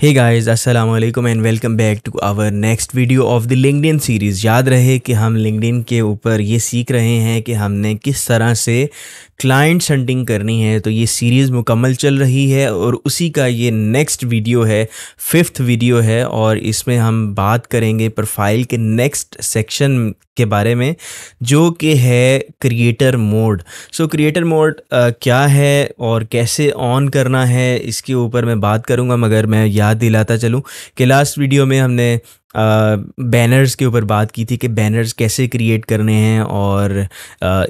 हे guys अस्सलाम वालेकुम and welcome back to our next video of the LinkedIn series. याद रहे कि हम लिंक्डइन के ऊपर ये सीख रहे हैं कि हमने किस तरह से क्लाइंट हंटिंग करनी है। तो ये सीरीज़ मुकम्मल चल रही है और उसी का ये नेक्स्ट वीडियो है, 5th वीडियो है और इसमें हम बात करेंगे प्रोफाइल के नेक्स्ट सेक्शन के बारे में जो कि है creator mode. So creator mode क्या है और कैसे ऑन करना है इसके ऊपर मैं बात करूँगा, मगर मैं याद दिलाता चलूँ कि लास्ट वीडियो में हमने बैनर्स के ऊपर बात की थी कि बैनर्स कैसे क्रिएट करने हैं और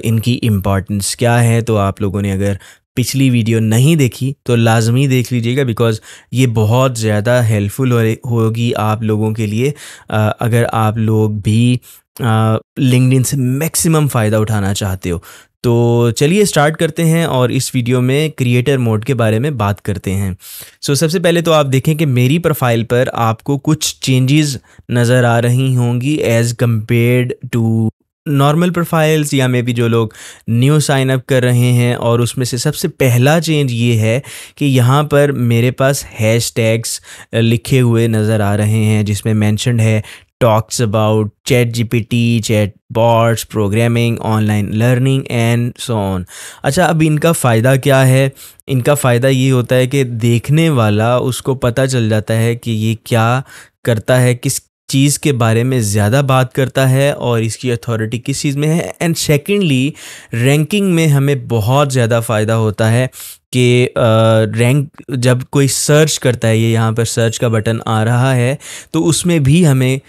इनकी इम्पॉर्टेंस क्या है। तो आप लोगों ने अगर पिछली वीडियो नहीं देखी तो लाजमी देख लीजिएगा, बिकॉज़ ये बहुत ज़्यादा हेल्पफुल होगी आप लोगों के लिए अगर आप लोग भी लिंक्डइन से मैक्सिमम फ़ायदा उठाना चाहते हो। तो चलिए स्टार्ट करते हैं और इस वीडियो में क्रिएटर मोड के बारे में बात करते हैं। सबसे पहले तो आप देखें कि मेरी प्रोफाइल पर आपको कुछ चेंजेस नज़र आ रही होंगी as compared to normal profiles या मे बी जो लोग न्यू साइन अप कर रहे हैं। और उसमें से सबसे पहला चेंज ये है कि यहाँ पर मेरे पास हैशटैग्स लिखे हुए नज़र आ रहे हैं जिसमें मेंशन्ड है talks about chat GPT, chat bots, programming, online learning and so on. अच्छा, अब इनका फ़ायदा क्या है? इनका फ़ायदा ये होता है कि देखने वाला उसको पता चल जाता है कि ये क्या करता है, किस चीज़ के बारे में ज़्यादा बात करता है और इसकी अथॉरिटी किस चीज़ में है। एंड सेकेंडली रैंकिंग में हमें बहुत ज़्यादा फ़ायदा होता है कि रैंक जब कोई सर्च करता है, ये यहाँ पर सर्च का बटन आ रहा है, तो उसमें भी हमें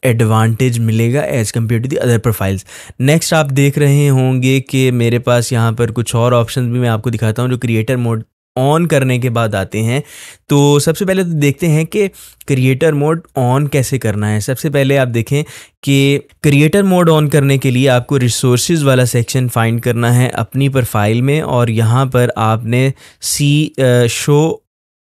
एडवांटेज मिलेगा as compare to the other profiles. Next आप देख रहे होंगे कि मेरे पास यहाँ पर कुछ और ऑप्शन भी मैं आपको दिखाता हूँ जो क्रिएटर मोड ऑन करने के बाद आते हैं। तो सबसे पहले तो देखते हैं कि क्रिएटर मोड ऑन कैसे करना है। सबसे पहले आप देखें कि क्रिएटर मोड ऑन करने के लिए आपको रिसोर्सेज वाला सेक्शन फाइंड करना है अपनी प्रोफाइल में और यहाँ पर आपने शो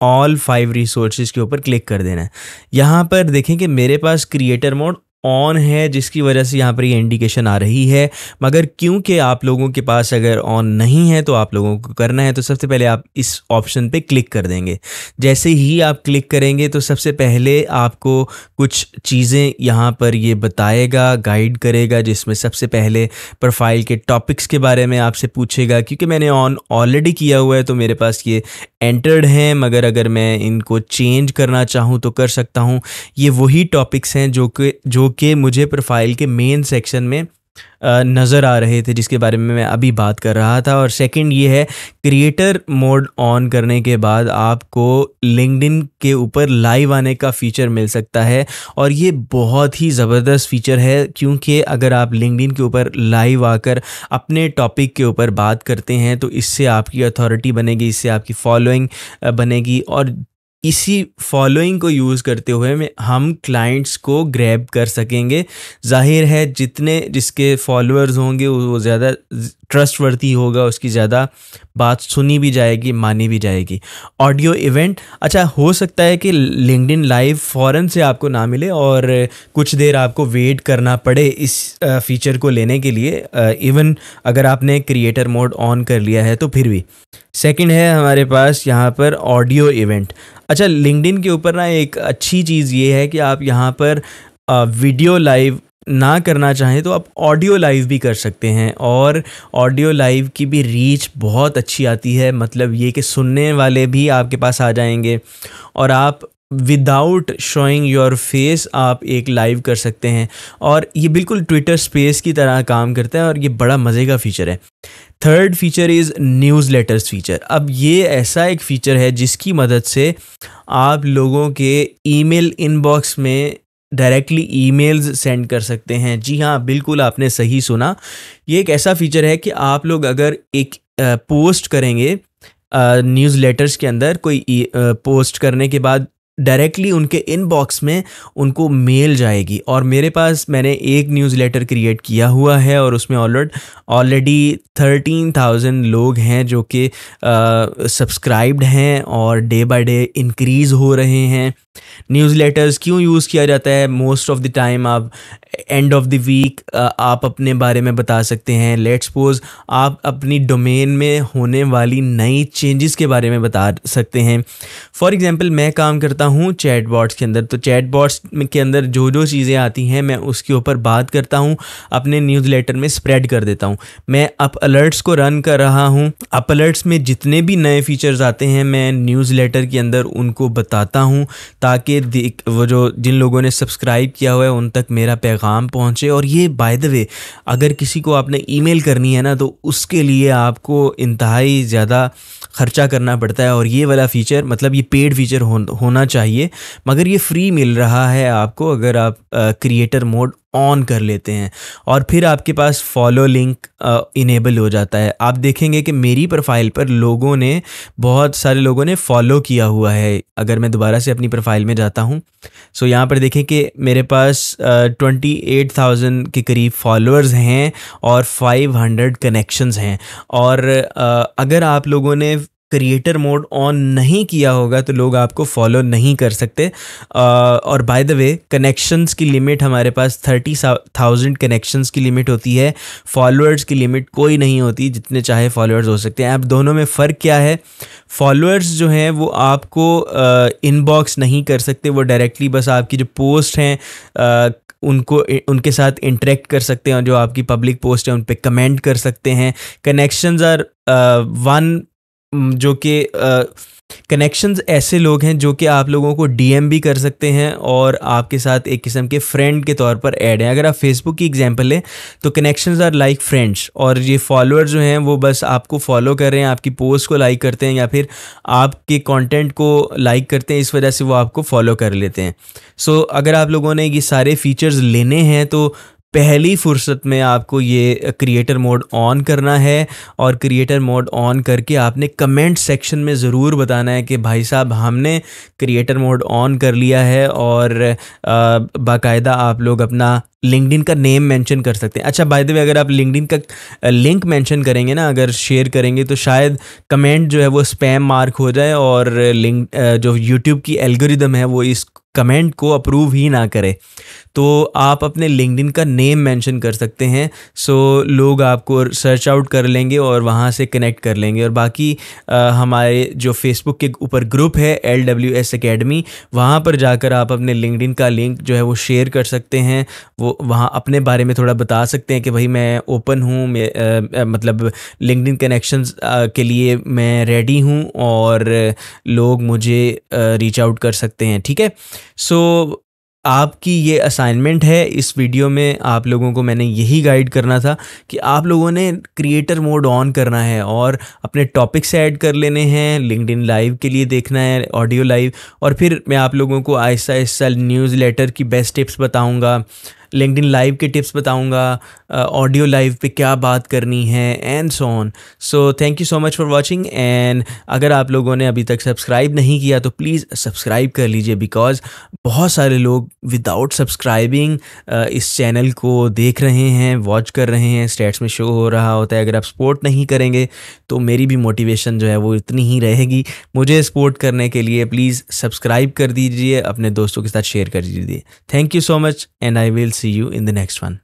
ऑल 5 रिसोर्सेज के ऊपर क्लिक कर देना है। यहाँ पर देखें कि मेरे पास क्रिएटर मोड ऑन है जिसकी वजह से यहाँ पर ये इंडिकेशन आ रही है, मगर क्योंकि आप लोगों के पास अगर ऑन नहीं है तो आप लोगों को करना है। तो सबसे पहले आप इस ऑप्शन पे क्लिक कर देंगे। जैसे ही आप क्लिक करेंगे तो सबसे पहले आपको कुछ चीज़ें यहाँ पर ये बताएगा, गाइड करेगा, जिसमें सबसे पहले प्रोफाइल के टॉपिक्स के बारे में आपसे पूछेगा। क्योंकि मैंने ऑन ऑलरेडी किया हुआ है तो मेरे पास ये एंटर्ड हैं, मगर अगर मैं इनको चेंज करना चाहूँ तो कर सकता हूँ। ये वही टॉपिक्स हैं जो कि मुझे प्रोफाइल के मेन सेक्शन में नज़र आ रहे थे, जिसके बारे में मैं अभी बात कर रहा था। और सेकंड ये है क्रिएटर मोड ऑन करने के बाद आपको लिंक्डइन के ऊपर लाइव आने का फ़ीचर मिल सकता है और ये बहुत ही ज़बरदस्त फ़ीचर है, क्योंकि अगर आप लिंक्डइन के ऊपर लाइव आकर अपने टॉपिक के ऊपर बात करते हैं तो इससे आपकी अथॉरिटी बनेगी, इससे आपकी फॉलोइंग बनेगी और इसी फॉलोइंग को यूज़ करते हुए हम क्लाइंट्स को ग्रैब कर सकेंगे। जाहिर है जिसके फॉलोअर्स होंगे वो ज़्यादा ट्रस्टवर्दी होगा, उसकी ज़्यादा बात सुनी भी जाएगी, मानी भी जाएगी। ऑडियो इवेंट, अच्छा हो सकता है कि लिंक्डइन लाइव फ़ौरन से आपको ना मिले और कुछ देर आपको वेट करना पड़े इस फीचर को लेने के लिए, इवन अगर आपने क्रिएटर मोड ऑन कर लिया है तो फिर भी। सेकंड है हमारे पास यहाँ पर ऑडियो इवेंट। अच्छा, लिंक्डइन के ऊपर ना एक अच्छी चीज़ ये है कि आप यहाँ पर वीडियो लाइव ना करना चाहें तो आप ऑडियो लाइव भी कर सकते हैं और ऑडियो लाइव की भी रीच बहुत अच्छी आती है। मतलब ये कि सुनने वाले भी आपके पास आ जाएंगे और आप विदाउट शोइंग योर फेस आप एक लाइव कर सकते हैं और ये बिल्कुल ट्विटर स्पेस की तरह काम करता है और ये बड़ा मज़े का फ़ीचर है। Third feature is newsletters feature. अब ये ऐसा एक फ़ीचर है जिसकी मदद से आप लोगों के ईमेल इनबॉक्स में डायरेक्टली ईमेल्स सेंड कर सकते हैं। जी हाँ, बिल्कुल आपने सही सुना। ये एक ऐसा फ़ीचर है कि आप लोग अगर एक पोस्ट करेंगे न्यूज़लेटर्स के अंदर, कोई पोस्ट करने के बाद डायरेक्टली उनके इनबॉक्स में उनको मेल जाएगी। और मैंने एक न्यूज़लेटर क्रिएट किया हुआ है और उसमें ऑलरेडी 13,000 लोग हैं जो कि सब्सक्राइब्ड हैं और डे बाय डे इंक्रीज़ हो रहे हैं। न्यूज़लेटर्स क्यों यूज़ किया जाता है? मोस्ट ऑफ द टाइम आप एंड ऑफ द वीक आप अपने बारे में बता सकते हैं। लेट्स सपोज आप अपनी डोमेन में होने वाली नई चेंजेस के बारे में बता सकते हैं। फॉर एग्जांपल मैं काम करता जाता हूँ चैटबॉट्स के अंदर। तो चैटबॉट्स के अंदर जो जो चीज़ें आती हैं मैं उसके ऊपर बात करता हूँ, अपने न्यूज़लेटर में स्प्रेड कर देता हूँ। मैं अप अलर्ट्स को रन कर रहा हूँ। अप अलर्ट्स में जितने भी नए फीचर्स आते हैं मैं न्यूज़लेटर के अंदर उनको बताता हूँ, ताकि वो जो जिन लोगों ने सब्सक्राइब किया हुआ है उन तक मेरा पैगाम पहुँचे। और ये बाय द वे, अगर किसी को आपने ईमेल करनी है ना, तो उसके लिए आपको इंतहाई ज़्यादा ख़र्चा करना पड़ता है। और ये वाला फ़ीचर, मतलब ये पेड फीचर होना चाहिए, मगर ये फ्री मिल रहा है आपको अगर आप क्रिएटर मोड ऑन कर लेते हैं। और फिर आपके पास फॉलो लिंक इनेबल हो जाता है। आप देखेंगे कि मेरी प्रोफाइल पर बहुत सारे लोगों ने फॉलो किया हुआ है। अगर मैं दोबारा से अपनी प्रोफाइल में जाता हूँ, सो यहाँ पर देखें कि मेरे पास 28,000 के करीब फॉलोअर्स हैं और 500 कनेक्शंस हैं। और अगर आप लोगों ने क्रिएटर मोड ऑन नहीं किया होगा तो लोग आपको फॉलो नहीं कर सकते। और बाय द वे, कनेक्शंस की लिमिट हमारे पास 30,000 कनेक्शंस की लिमिट होती है, फॉलोअर्स की लिमिट कोई नहीं होती, जितने चाहे फॉलोअर्स हो सकते हैं। अब दोनों में फ़र्क क्या है? फॉलोअर्स जो हैं वो आपको इनबॉक्स नहीं कर सकते, वो डायरेक्टली बस आपकी जो पोस्ट हैं उनके साथ इंटरेक्ट कर सकते हैं, और जो आपकी पब्लिक पोस्ट है उन पे कमेंट कर सकते हैं। कनेक्शंस आर वन, जो कि कनेक्शंस ऐसे लोग हैं जो कि आप लोगों को डीएम भी कर सकते हैं और आपके साथ एक किस्म के फ्रेंड के तौर पर ऐड हैं। अगर आप फेसबुक की एग्जांपल लें तो कनेक्शंस आर लाइक फ्रेंड्स, और ये फॉलोअर्स जो हैं वो बस आपको फॉलो कर रहे हैं, आपकी पोस्ट को लाइक करते हैं या फिर आपके कंटेंट को लाइक करते हैं, इस वजह से वो आपको फॉलो कर लेते हैं। सो अगर आप लोगों ने ये सारे फीचर्स लेने हैं तो पहली फुर्सत में आपको ये क्रिएटर मोड ऑन करना है, और क्रिएटर मोड ऑन करके आपने कमेंट सेक्शन में ज़रूर बताना है कि भाई साहब हमने क्रिएटर मोड ऑन कर लिया है। और बाकायदा आप लोग अपना लिंक्डइन का नेम मेंशन कर सकते हैं। अच्छा, बाय द वे, अगर आप लिंक्डइन का लिंक मेंशन करेंगे ना, अगर शेयर करेंगे, तो शायद कमेंट जो है वो स्पैम मार्क हो जाए और जो यूट्यूब की एल्गोरिदम है वो इस कमेंट को अप्रूव ही ना करे। तो आप अपने लिंक्डइन का नेम मेंशन कर सकते हैं, सो लोग आपको सर्च आउट कर लेंगे और वहाँ से कनेक्ट कर लेंगे। और बाकी हमारे जो फेसबुक के ऊपर ग्रुप है LWS एकेडमी, वहाँ पर जाकर आप अपने लिंक्डइन का लिंक जो है वो शेयर कर सकते हैं। वो वहाँ अपने बारे में थोड़ा बता सकते हैं कि भाई मैं ओपन हूँ, मतलब लिंक्डइन कनेक्शंस के लिए मैं रेडी हूँ, और लोग मुझे रीच आउट कर सकते हैं। ठीक है, सो आपकी ये असाइनमेंट है। इस वीडियो में आप लोगों को मैंने यही गाइड करना था कि आप लोगों ने क्रिएटर मोड ऑन करना है और अपने टॉपिक्स ऐड कर लेने हैं, लिंक्डइन लाइव के लिए देखना है ऑडियो लाइव, और फिर मैं आप लोगों को आहिस्ता आहिस्ता न्यूज़लेटर की बेस्ट टिप्स बताऊंगा, लिंक्डइन लाइव के टिप्स बताऊंगा, ऑडियो लाइव पे क्या बात करनी है, and so on. So thank you so much for watching. And अगर आप लोगों ने अभी तक सब्सक्राइब नहीं किया तो प्लीज़ सब्सक्राइब कर लीजिए, बिकॉज़ बहुत सारे लोग विदाउट सब्सक्राइबिंग इस चैनल को देख रहे हैं, वॉच कर रहे हैं, स्टैट्स में शो हो रहा होता है। अगर आप सपोर्ट नहीं करेंगे तो मेरी भी मोटिवेशन जो है वो इतनी ही रहेगी। मुझे सपोर्ट करने के लिए प्लीज़ सब्सक्राइब कर दीजिए, अपने दोस्तों के साथ शेयर कर दीजिए। Thank you so much, and I will see you in the next one.